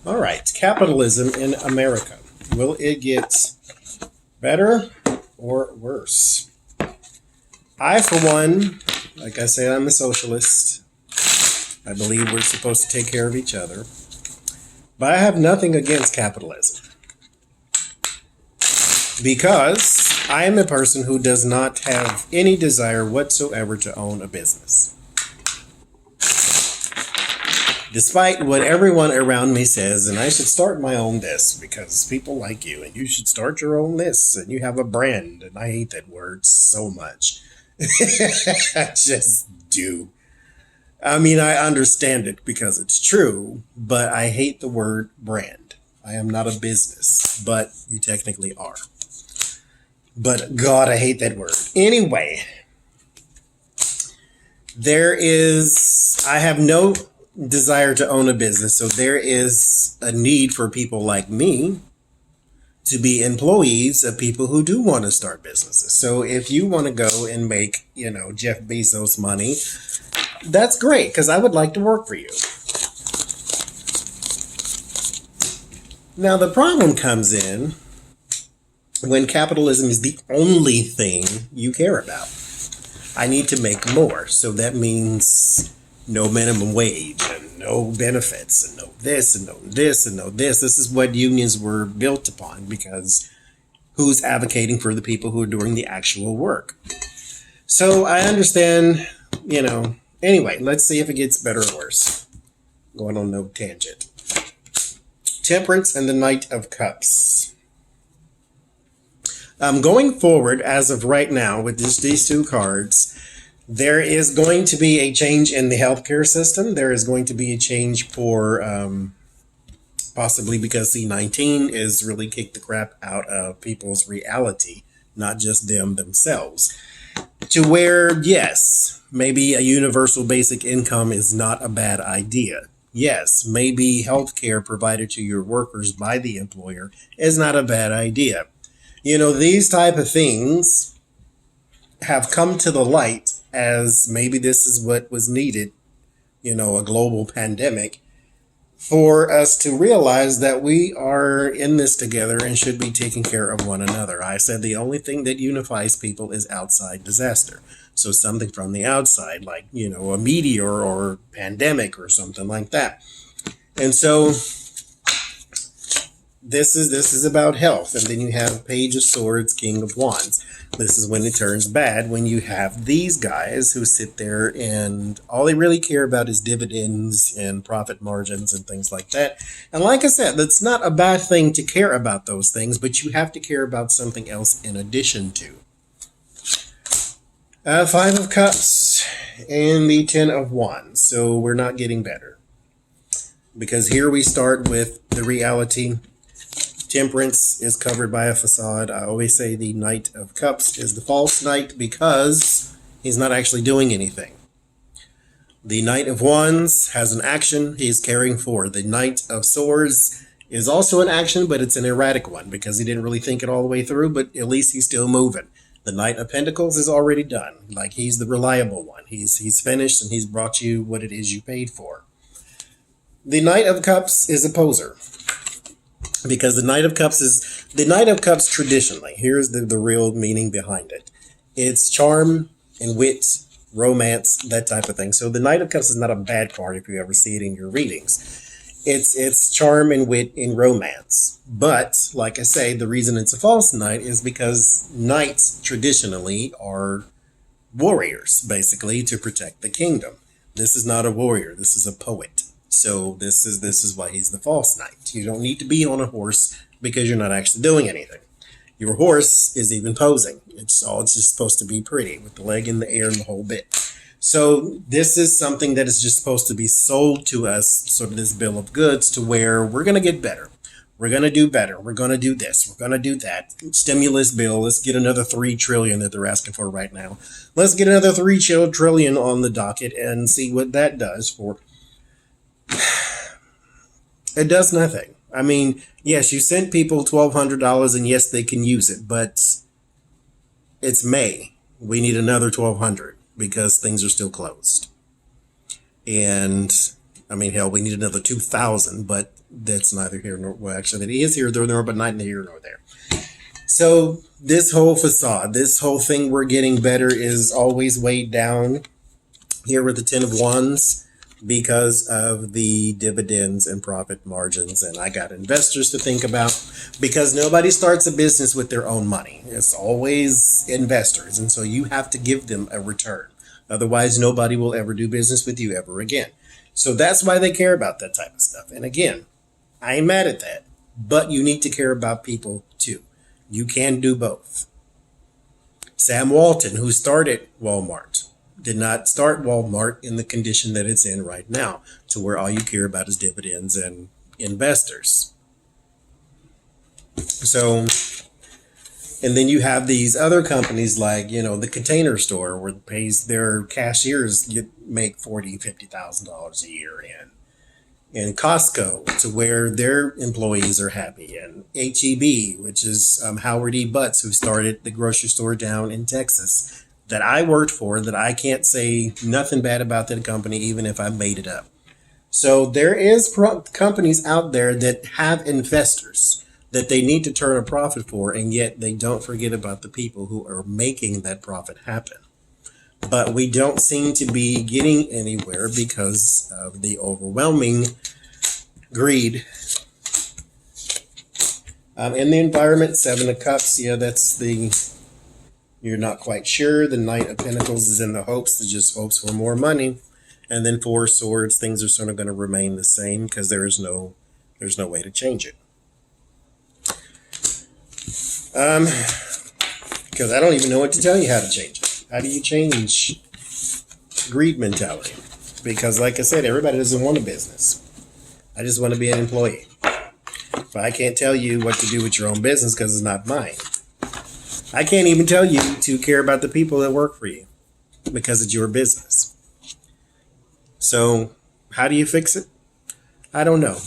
All right, capitalism in America. Will it get better or worse? I, for one, like I said, I'm a socialist. I believe we're supposed to take care of each other. But I have nothing against capitalism. Because I am a person who does not have any desire whatsoever to own a business. Despite what everyone around me says, and I should start my own this because people like you, and you should start your own this, and you have a brand, and I hate that word so much. I just do. I mean, I understand it because it's true, but I hate the word brand. I am not a business, but you technically are. But God, I hate that word. Anyway, I have no desire to own a business, so there is a need for people like me to be employees of people who do want to start businesses. So if you want to go and make, Jeff Bezos money, that's great because I would like to work for you. Now the problem comes in when capitalism is the only thing you care about. I need to make more, so that means no minimum wage and no benefits and no this and no this and no this. This is what unions were built upon because who's advocating for the people who are doing the actual work? So I understand, Anyway, let's see if it gets better or worse. Going on no tangent. Temperance and the Knight of Cups. Going forward, as of right now, with these two cards, there is going to be a change in the healthcare system. There is going to be a change for possibly because C-19 is really kicked the crap out of people's reality, not just themselves. To where, yes, maybe a universal basic income is not a bad idea. Yes, maybe healthcare provided to your workers by the employer is not a bad idea. These type of things have come to the light as maybe this is what was needed, a global pandemic, for us to realize that we are in this together and should be taking care of one another. I said the only thing that unifies people is outside disaster. So something from the outside, like, a meteor or pandemic or something like that. And so this is about health. And then you have Page of Swords, King of Wands. This is when it turns bad, when you have these guys who sit there and all they really care about is dividends and profit margins and things like that. And like I said, that's not a bad thing to care about those things, but you have to care about something else in addition to. Five of Cups and the Ten of Wands. So we're not getting better. Because here we start with the reality. Temperance is covered by a facade. I always say the Knight of Cups is the false knight because he's not actually doing anything. The Knight of Wands has an action he's caring for. The Knight of Swords is also an action, but it's an erratic one because he didn't really think it all the way through, but at least he's still moving. The Knight of Pentacles is already done. Like, he's the reliable one. He's finished and he's brought you what it is you paid for. The Knight of Cups is a poser. Because the Knight of Cups traditionally, here's the real meaning behind it. It's charm and wit, romance, that type of thing. So the Knight of Cups is not a bad card if you ever see it in your readings. It's charm and wit and romance. But, like I say, the reason it's a false knight is because knights traditionally are warriors, basically, to protect the kingdom. This is not a warrior. This is a poet. So this is why he's the false knight. You don't need to be on a horse because you're not actually doing anything. Your horse is even posing. It's just supposed to be pretty with the leg in the air and the whole bit. So this is something that is just supposed to be sold to us, sort of this bill of goods, to where we're going to get better. We're going to do better. We're going to do this. We're going to do that. Stimulus bill. Let's get another $3 trillion that they're asking for right now. Let's get another $3 trillion on the docket and see what that does for. It does nothing. I mean, yes, you sent people $1,200 and yes, they can use it, but it's May. We need another $1,200 because things are still closed. And I mean, hell, we need another 2,000, but that's neither here nor, well, actually, that is here nor, but neither here nor there. So this whole facade, this whole thing we're getting better is always weighed down here with the 10 of Wands because of the dividends and profit margins. And I got investors to think about, because nobody starts a business with their own money. It's always investors. And so you have to give them a return. Otherwise, nobody will ever do business with you ever again. So that's why they care about that type of stuff. And again, I ain't mad at that, but you need to care about people too. You can do both. Sam Walton, who started Walmart, did not start Walmart in the condition that it's in right now, to where all you care about is dividends and investors. So, and then you have these other companies like, the Container Store, where pays their cashiers make $40,000, $50,000 a year and Costco, to where their employees are happy, and HEB, which is Howard E. Butts, who started the grocery store down in Texas that I worked for, that I can't say nothing bad about that company, even if I made it up. So there is companies out there that have investors that they need to turn a profit for, and yet they don't forget about the people who are making that profit happen. But we don't seem to be getting anywhere because of the overwhelming greed. In the environment, 7 of Cups, that's you're not quite sure. The Knight of Pentacles is in the hopes, just hopes for more money. And then 4 of Swords, things are sort of going to remain the same because there's no way to change it. Because I don't even know what to tell you how to change it. How do you change greed mentality? Because like I said, everybody doesn't want a business. I just want to be an employee. But I can't tell you what to do with your own business because it's not mine. I can't even tell you to care about the people that work for you because it's your business. So how do you fix it? I don't know.